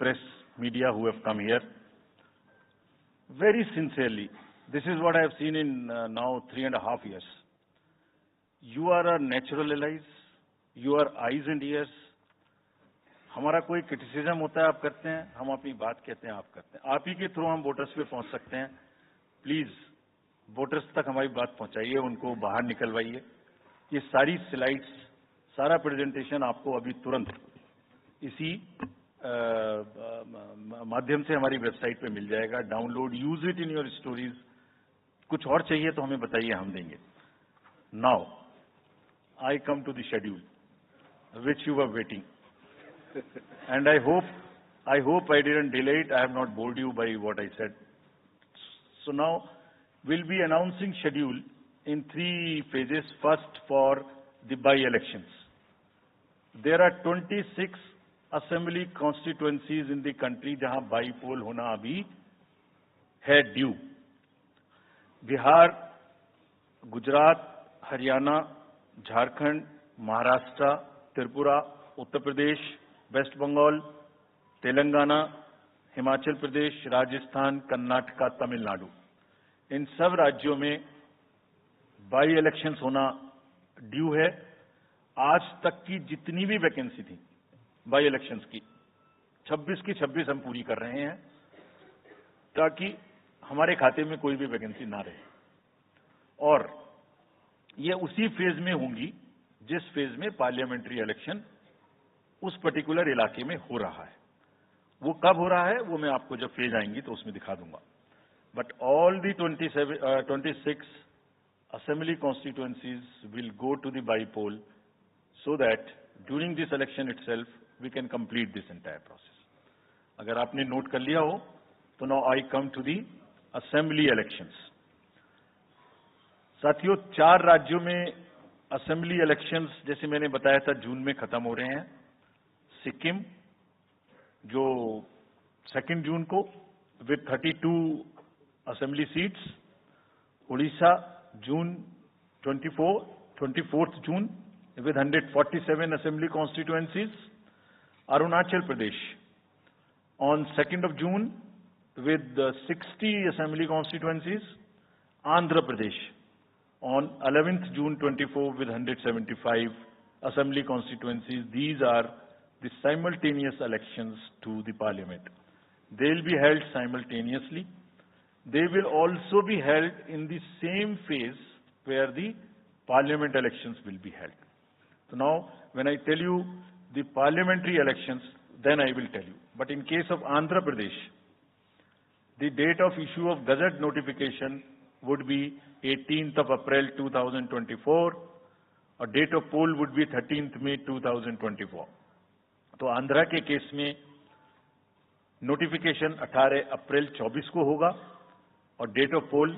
press, media who have come here. Very sincerely, this is what I have seen in now 3.5 years. You are our natural allies, you are eyes and ears. हमारा कोई criticism होता है आप करते हैं, हम अपनी बात कहते हैं आप करते हैं. आप ही के थ्रू हम वोटर्स पे पहुंच सकते हैं. प्लीज वोटर्स तक हमारी बात पहुंचाइए, उनको बाहर निकलवाइए. ये सारी स्लाइड्स, सारा प्रेजेंटेशन आपको अभी तुरंत इसी माध्यम से हमारी वेबसाइट पे मिल जाएगा. Download, use it in your stories. कुछ और चाहिए तो हमें बताइए, हम देंगे. Now I come to the schedule which you were waiting. And I hope I didn't delay it. I have not bored you by what I said. So now we'll be announcing schedule in 3 phases. First, for the by-elections. There are 26 assembly constituencies in the country जहां by-poll होना अभी है due. Bihar, Gujarat, Haryana, Jharkhand, Maharashtra, Tripura, Uttar Pradesh, waste Bengal, Telangana, Himachal Pradesh, Rajasthan, Karnataka, Tamil Nadu. इन सब राज्यों में by elections होना due है. आज तक की जितनी भी वैकेंसी थी बाई इलेक्शंस की, 26 की 26 हम पूरी कर रहे हैं, ताकि हमारे खाते में कोई भी वैकेंसी ना रहे. और ये उसी फेज में होंगी जिस फेज में पार्लियामेंट्री इलेक्शन उस पर्टिकुलर इलाके में हो रहा है. वो कब हो रहा है वो मैं आपको जब फेज आएंगी तो उसमें दिखा दूंगा. But all the 26 assembly constituencies will go to the bypoll, so that during this election itself we can complete this entire process. अगर आपने नोट कर लिया हो तो now I come to the assembly elections. साथियों, 4 राज्यों में assembly elections जैसे मैंने बताया था जून में खत्म हो रहे हैं. सिक्किम जो 2 जून को with 32 assembly seats. Orissa June 24 June with 147 assembly constituencies. Arunachal Pradesh on 2 June with 60 assembly constituencies. Andhra Pradesh on 11th June 24 with 175 assembly constituencies. These are the simultaneous elections to the parliament. They will be held simultaneously. They will also be held in the same phase where the parliament elections will be held. So now, when I tell you the parliamentary elections, then I will tell you. But in case of Andhra Pradesh, the date of issue of Gazette notification would be 18th of April 2024, or date of poll would be 13th May 2024. तो आंध्रा के case में notification 18 अप्रैल 24 को होगा और date of pole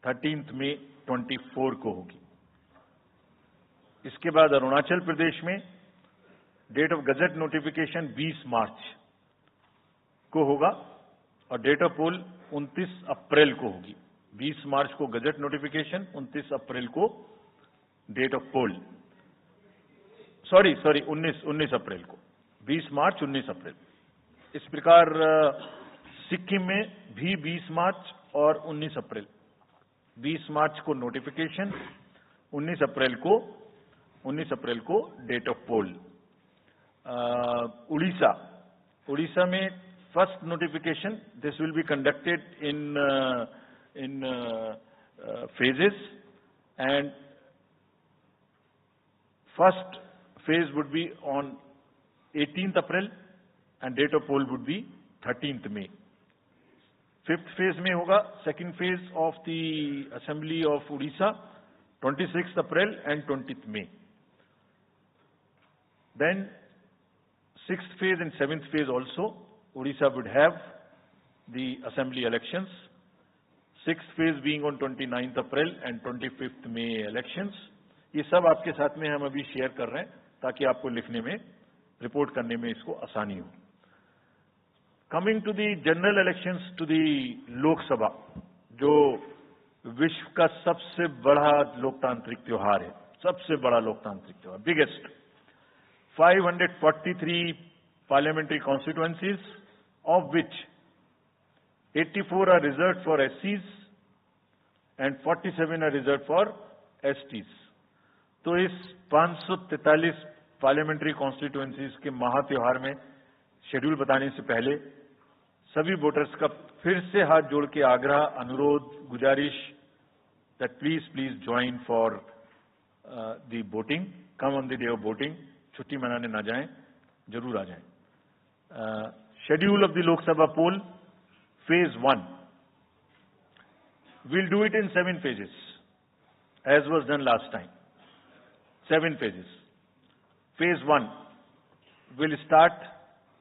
13th May 24 को होगी. इसके बाद अरुणाचल प्रदेश में डेट ऑफ गजट नोटिफिकेशन 20 मार्च को होगा और डेट ऑफ पोल 29 अप्रैल को होगी. 20 मार्च को गजट नोटिफिकेशन, 29 अप्रैल को डेट ऑफ पोल. सॉरी 19 अप्रैल को. 20 मार्च 19 अप्रैल. इस प्रकार सिक्किम में भी 20 मार्च और 19 अप्रैल. 20 मार्च को नोटिफिकेशन, 19 अप्रैल को डेट ऑफ पोल. उड़ीसा में first notification, this will be conducted in phases, and first phase would be on 18th April and date of poll would be 13th May. 5th phase में होगा second phase of the Assembly of Odisha, 26th April and 20th May. Then 6th phase and 7th phase also, Odisha would have the Assembly elections. 6th phase being on 29th April and 25th May elections. ये सब आपके साथ में हम अभी share कर रहे हैं ताकि आपको लिखने में, रिपोर्ट करने में इसको आसानी हो. Coming to the general elections to the Lok Sabha, जो विश्व का सबसे बड़ा लोकतांत्रिक त्योहार है, सबसे बड़ा लोकतांत्रिक त्योहार, biggest. 543 parliamentary constituencies, of which 84 are reserved for SCs and 47 are reserved for STs. तो इस 543 पार्लियामेंट्री कॉन्स्टिट्यूएंसीज के महात्योहार में शेड्यूल बताने से पहले सभी वोटर्स का फिर से हाथ जोड़ के आग्रह, अनुरोध, गुजारिश that please join for the voting, come on the day of voting, छुट्टी मनाने ना जाएं, जरूर आ जाएं. Schedule of the Lok Sabha poll, phase 1. We'll do it in 7 phases, as was done last time. 7 phases. Phase 1 will start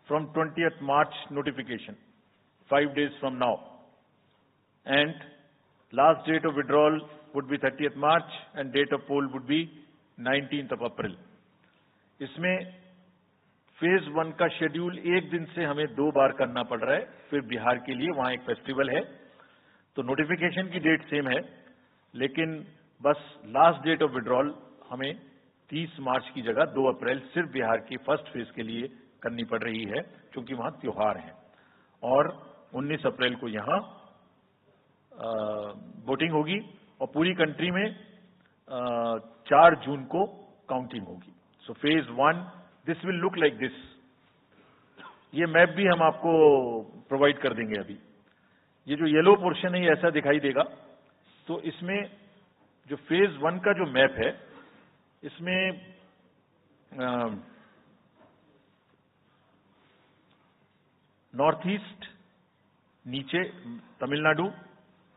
from 20th March notification, 5 days from now. And last date of withdrawal would be 30th March and date of poll would be 19th of April. इसमें phase 1 का schedule एक दिन से हमें 2 बार करना पड़ रहा है. फिर बिहार के लिए वहां एक फेस्टिवल है, तो नोटिफिकेशन की डेट सेम है, लेकिन बस लास्ट डेट ऑफ विड्रॉल हमें 30 मार्च की जगह 2 अप्रैल सिर्फ बिहार की फर्स्ट फेज के लिए करनी पड़ रही है, क्योंकि वहां त्योहार है. और 19 अप्रैल को यहां वोटिंग होगी और पूरी कंट्री में 4 जून को काउंटिंग होगी. So phase 1 this will look like this. ये मैप भी हम आपको प्रोवाइड कर देंगे. अभी ये जो येलो पोर्शन है ये ऐसा दिखाई देगा. तो इसमें जो फेज 1 का जो मैप है, इसमें नॉर्थ ईस्ट, नीचे तमिलनाडु,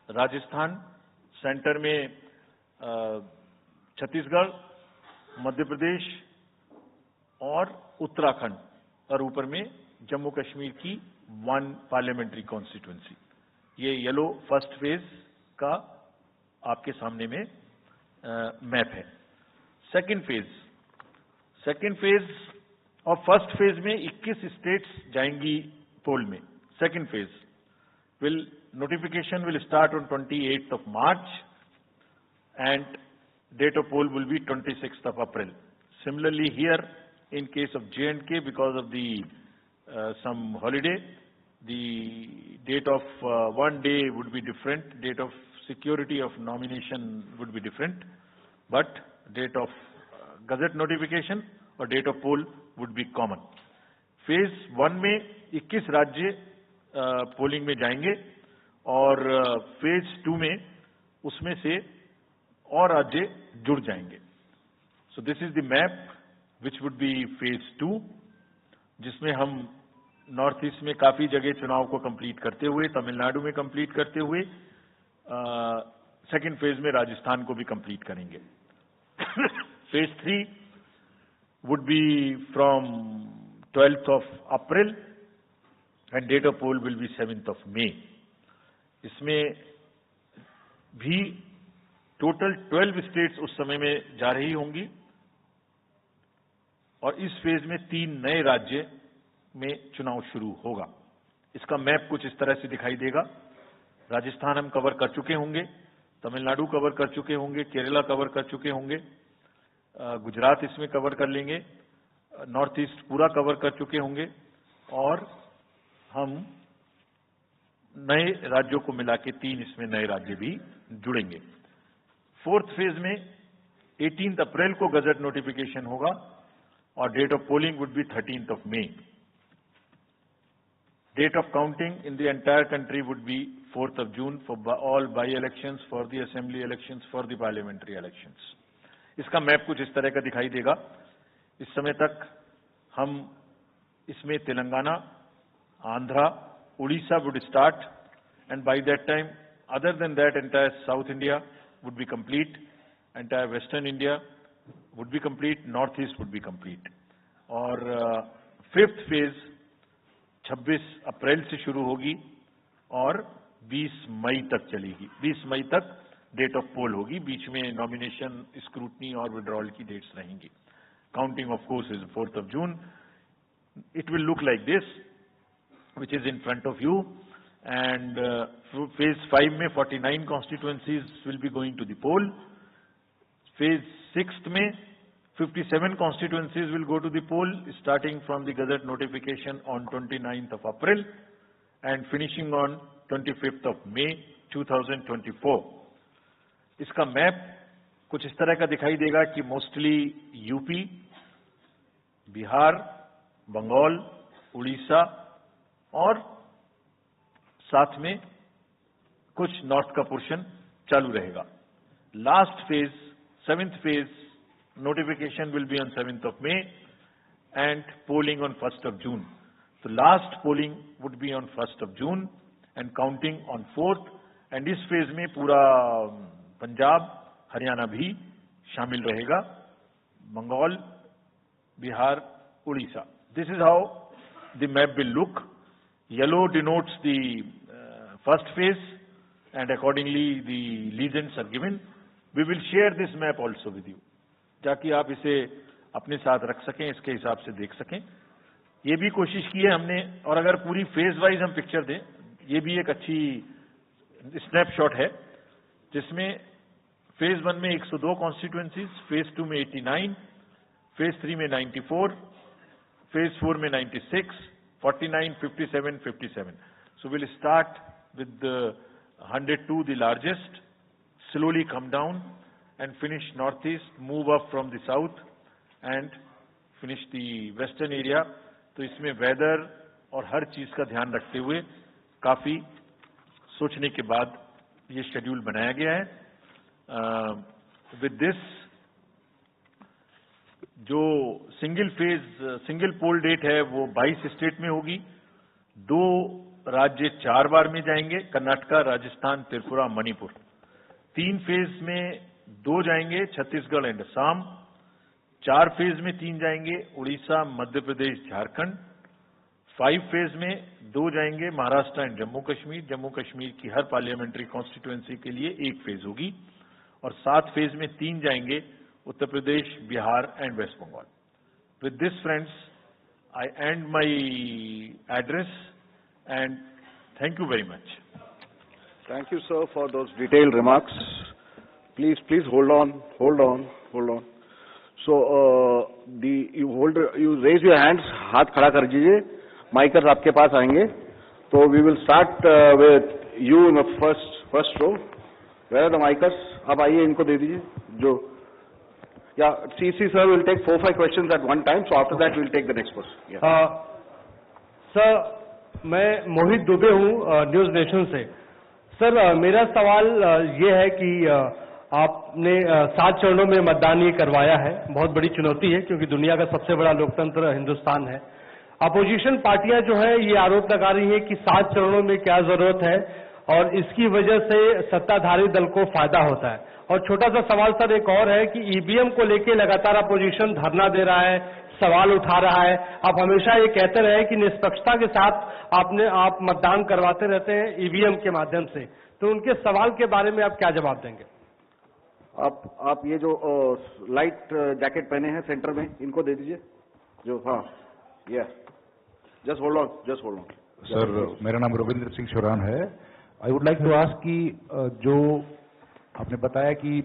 राजस्थान, सेंटर में छत्तीसगढ़, मध्य प्रदेश और उत्तराखंड, और ऊपर में जम्मू कश्मीर की 1 पार्लियामेंट्री कॉन्स्टिट्यूएंसी. ये येलो फर्स्ट फेज का आपके सामने में मैप है. सेकंड फेज और फर्स्ट फेज में 21 स्टेट्स जाएंगी पोल में. Second phase notification will start on 28th of March and date of poll will be 26th of April. Similarly here in case of J&K, because of the some holiday, the date of one day would be different, date of security of nomination would be different, but date of gazette notification or date of poll would be common. Phase 1 में 21 राज्य polling में जाएंगे और phase 2 में उसमें से और राज्य जुड़ जाएंगे. So this is the map which would be phase 2, जिसमें हम नॉर्थ ईस्ट में काफी जगह चुनाव को कंप्लीट करते हुए, तमिलनाडु में कंप्लीट करते हुए, सेकंड फेज में राजस्थान को भी कंप्लीट करेंगे. Phase 3 would be from 12th of April and date of poll will be 7th of May. इसमें भी टोटल 12 स्टेट्स उस समय में जा रही होंगी और इस फेज में 3 नए राज्य में चुनाव शुरू होगा. इसका मैप कुछ इस तरह से दिखाई देगा. राजस्थान हम कवर कर चुके होंगे, तमिलनाडु कवर कर चुके होंगे, केरला कवर कर चुके होंगे, गुजरात इसमें कवर कर लेंगे, नॉर्थ ईस्ट पूरा कवर कर चुके होंगे और हम नए राज्यों को मिला के 3 इसमें नए राज्य भी जुड़ेंगे. फोर्थ फेज में 18th अप्रैल को गजट नोटिफिकेशन होगा और date of polling would be 13th of May. Date of counting in the entire country would be 4th of June for all by-elections, for the assembly elections, for the parliamentary elections. इसका map कुछ इस तरह का दिखाई देगा. इस समय तक हम इसमें Telangana, Andhra, Orissa would start, and by that time, other than that, entire South India would be complete, entire Western India would be complete, North East would be complete. और फिफ्थ फेज 26 अप्रैल से शुरू होगी और 20 मई तक चलेगी. 20 मई तक डेट ऑफ पोल होगी. बीच में नॉमिनेशन, स्क्रूटनी और विड्रॉल की डेट्स रहेंगी. Counting of course is 4th of June. It will look like this, which is in front of you, and phase 5 में 49 constituencies will be going to the poll. Phase 6 में 57 constituencies will go to the poll starting from the Gazette notification on 29th of April and finishing on 25th of May 2024. इसका map कुछ इस तरह का दिखाई देगा कि मोस्टली यूपी, बिहार, बंगाल, उड़ीसा और साथ में कुछ नॉर्थ का पोर्शन चालू रहेगा. Last phase, 7th phase, notification will be on 7th of May and polling on 1st of June. So last polling would be on 1st of June and counting on 4th. And इस phase में पूरा पंजाब, हरियाणा भी शामिल रहेगा, Bengal, Bihar, Orissa. This is how the map will look. Yellow denotes the first phase and accordingly the legends are given. We will share this map also with you, ताकि आप इसे अपने साथ रख सकें, इसके हिसाब से देख सकें. ये भी कोशिश की है हमने, और अगर पूरी फेज वाइज हम पिक्चर दें, ये भी एक अच्छी स्नैपशॉट है, जिसमें फेज 1 में 102 कॉन्स्टिट्यूएंसीज, फेज 2 में 89, फेज 3 में 94, फेज 4 में 96, 49, 57, 57. So we'll start with the 102, the largest, slowly come down and finish northeast, move up from the south and finish the western area. तो इसमें वेदर और हर चीज का ध्यान रखते हुए काफी सोचने के बाद ये शेड्यूल बनाया गया है. विद दिस, जो सिंगल पोल डेट है वो 22 स्टेट में होगी. 2 राज्य 4 बार में जाएंगे, कर्नाटका, राजस्थान, त्रिपुरा, मणिपुर. 3 फेज में 2 जाएंगे, छत्तीसगढ़ एंड असम. 4 फेज में 3 जाएंगे, उड़ीसा, मध्य प्रदेश, झारखंड. 5 फेज में 2 जाएंगे, महाराष्ट्र एंड जम्मू कश्मीर. जम्मू कश्मीर की हर पार्लियामेंट्री कॉन्स्टिट्यूएंसी के लिए 1 फेज होगी. और 7 फेज में 3 जाएंगे, Uttar Pradesh, Bihar and West Bengal. With this friends, I and my address and thank you very much. Thank you, sir, for those detailed remarks. Please hold on. So, you raise your hands, हाथ खड़ा कर दीजिए. माइकर्स आपके पास आएंगे. तो we will start with you in the first row. Where are the micers? आप आइए, इनको दे दीजिए. जो, yeah, CC sir will take 4-5 questions at one time. So after that we'll take the next person. Yeah. Sir, मैं मोहित दुबे हूँ, news nation से. Sir, मेरा सवाल ये है कि आपने 7 चरणों में मतदान ये करवाया है. बहुत बड़ी चुनौती है क्योंकि दुनिया का सबसे बड़ा लोकतंत्र हिंदुस्तान है. अपोजिशन पार्टियां जो है ये आरोप लगा रही है कि 7 चरणों में क्या जरूरत है और इसकी वजह से सत्ताधारी दल को फायदा होता है. और छोटा सा सवाल सर एक और है कि ईवीएम को लेकर लगातार अपोजिशन धरना दे रहा है, सवाल उठा रहा है. आप हमेशा ये कहते रहे कि निष्पक्षता के साथ आप मतदान करवाते रहते हैं ईवीएम के माध्यम से. तो उनके सवाल के बारे में आप क्या जवाब देंगे? आप ये जो लाइट जैकेट पहने हैं सेंटर में, इनको दे दीजिए. जो, हाँ, ये जस्ट होल्ड ऑन. सर, मेरा नाम रविंद्र सिंह शोरान है. I would like to ask कि जो आपने बताया कि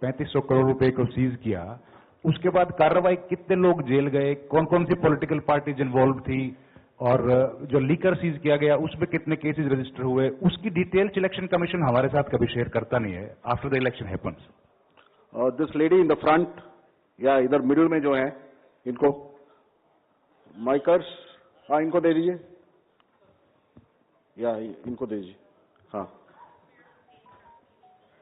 3500 करोड़ रुपए को सीज किया, उसके बाद कार्रवाई कितने लोग जेल गए, कौन कौन सी पॉलिटिकल पार्टीज इन्वॉल्व थी, और जो लीकर सीज किया गया उसमें कितने केसेस रजिस्टर हुए, उसकी डिटेल्स इलेक्शन कमीशन हमारे साथ कभी शेयर करता नहीं है after the election happens. This lady in the front, या इधर मिडिल में जो है, इनको माइकर्स, हाँ, इनको दे दीजिए. या इनको दे दीजिए. हाँ.